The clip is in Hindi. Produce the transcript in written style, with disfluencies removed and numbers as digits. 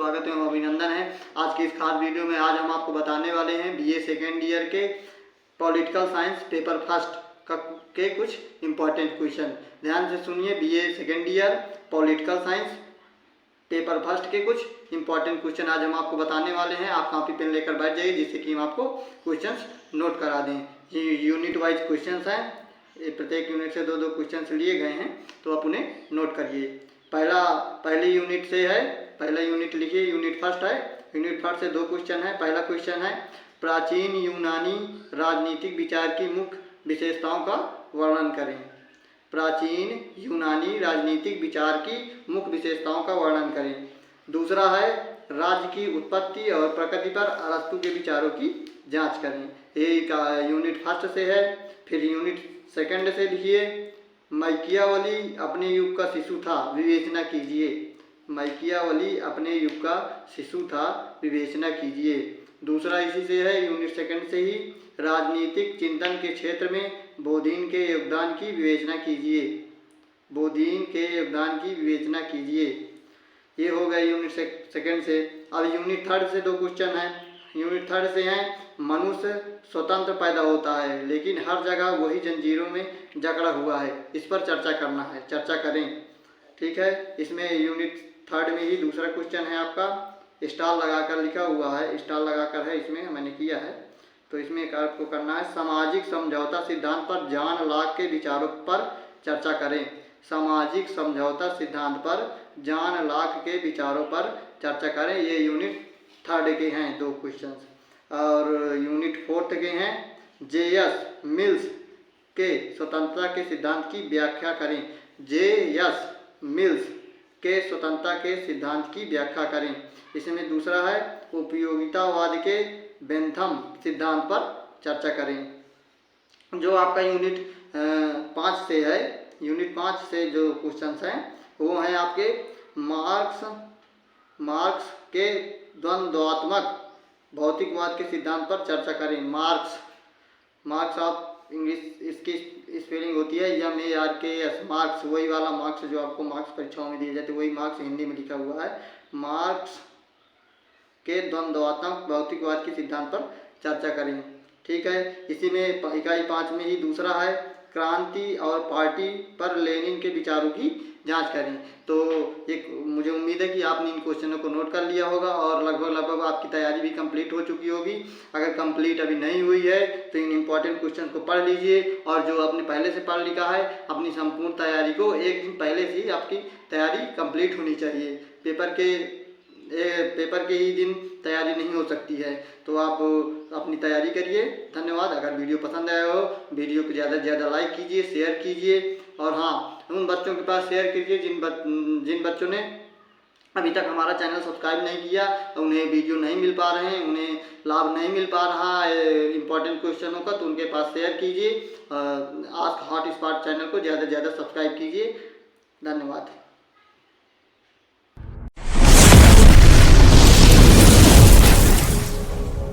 स्वागत है, अभिनंदन है। आज की इस खास वीडियो में आज हम आपको बताने वाले हैं बीए सेकेंड ईयर के पॉलिटिकल साइंस पेपर फर्स्ट के कुछ इम्पॉर्टेंट क्वेश्चन। ध्यान से सुनिए, BA second year political science paper first के कुछ इम्पॉर्टेंट क्वेश्चन आज हम आपको बताने वाले हैं। आप कॉपी पेन लेकर बैठ जाइए जिससे कि हम आपको क्वेश्चंस नोट करा दें। ये यूनिट वाइज क्वेश्चंस हैं, प्रत्येक यूनिट से दो दो क्वेश्चंस लिए गए हैं, तो आप उन्हें नोट करिए। पहली यूनिट से है, पहला यूनिट लिखिए, यूनिट फर्स्ट है। यूनिट फर्स्ट से दो क्वेश्चन है। पहला क्वेश्चन है, प्राचीन यूनानी राजनीतिक विचार की मुख्य विशेषताओं का वर्णन करें। प्राचीन यूनानी राजनीतिक विचार की मुख्य विशेषताओं का वर्णन करें। दूसरा है, राज्य की उत्पत्ति और प्रकृति पर अरस्तु के विचारों की जांच करें। ये यूनिट फर्स्ट से है। फिर यूनिट सेकंड से लिखिए, मैकियावली अपने युग का शिशु था, विवेचना कीजिए। मैकियावली अपने युग का शिशु था, विवेचना कीजिए। दूसरा इसी से है, यूनिट सेकंड से ही, राजनीतिक चिंतन के क्षेत्र में बोधिन के योगदान की विवेचना कीजिए। बोधिन के योगदान की विवेचना कीजिए। ये हो गया यूनिट सेकंड से। अब यूनिट थर्ड से दो क्वेश्चन हैं। यूनिट थर्ड से हैं, मनुष्य स्वतंत्र पैदा होता है लेकिन हर जगह वही जंजीरों में जकड़ा हुआ है, इस पर चर्चा करना है, चर्चा करें। ठीक है, इसमें यूनिट थर्ड में ही दूसरा क्वेश्चन है आपका, स्टार लगाकर लिखा हुआ है, स्टार लगाकर है, इसमें मैंने किया है। तो इसमें एक आपको करना है, सामाजिक समझौता सिद्धांत पर जॉन लॉक के विचारों पर चर्चा करें। सामाजिक समझौता सिद्धांत पर जॉन लॉक के विचारों पर चर्चा करें। ये यूनिट थर्ड के हैं दो क्वेश्चन। और यूनिट फोर्थ के हैं, जे.एस. मिल्स के स्वतंत्रता के सिद्धांत की व्याख्या करें। जे.एस. मिल्स के स्वतंत्रता के सिद्धांत की व्याख्या करें। इसमें दूसरा है, उपयोगितावाद के बेंथम सिद्धांत पर चर्चा करें। जो आपका यूनिट 5 से है, यूनिट 5 से जो क्वेश्चंस हैं वो हैं आपके, मार्क्स के द्वंद्वात्मक भौतिकवाद के सिद्धांत पर चर्चा करें। मार्क्स आप इंग्लिश इसकी स्पेलिंग होती है MARKS, मार्क्स, वही वाला मार्क्स जो आपको मार्क्स परीक्षाओं में दिए जाते, वही मार्क्स हिंदी में लिखा हुआ है। मार्क्स के द्वंद्वात्मक भौतिकवाद के सिद्धांत पर चर्चा करें। ठीक है, इसी में इकाई 5 में ही दूसरा है, क्रांति और पार्टी पर लेनिन के विचारों की जांच करें। तो एक मुझे उम्मीद है कि आपने इन क्वेश्चनों को नोट कर लिया होगा और लगभग आपकी तैयारी भी कंप्लीट हो चुकी होगी। अगर कंप्लीट अभी नहीं हुई है तो इन इम्पॉर्टेंट क्वेश्चन को पढ़ लीजिए, और जो आपने पहले से पढ़ लिखा है अपनी संपूर्ण तैयारी को एक दिन पहले से ही आपकी तैयारी कंप्लीट होनी चाहिए। पेपर के ही दिन तैयारी नहीं हो सकती है, तो आप अपनी तैयारी करिए। धन्यवाद। अगर वीडियो पसंद आया हो, वीडियो को ज़्यादा से ज़्यादा लाइक कीजिए, शेयर कीजिए, और हाँ, उन बच्चों के पास शेयर कीजिए जिन बच्चों ने अभी तक हमारा चैनल सब्सक्राइब नहीं किया, उन्हें वीडियो नहीं मिल पा रहे हैं, उन्हें लाभ नहीं मिल पा रहा है इम्पॉर्टेंट क्वेश्चनों का, तो उनके पास शेयर कीजिए। आस्क हॉट स्पॉट चैनल को ज़्यादा से ज़्यादा सब्सक्राइब कीजिए। धन्यवाद।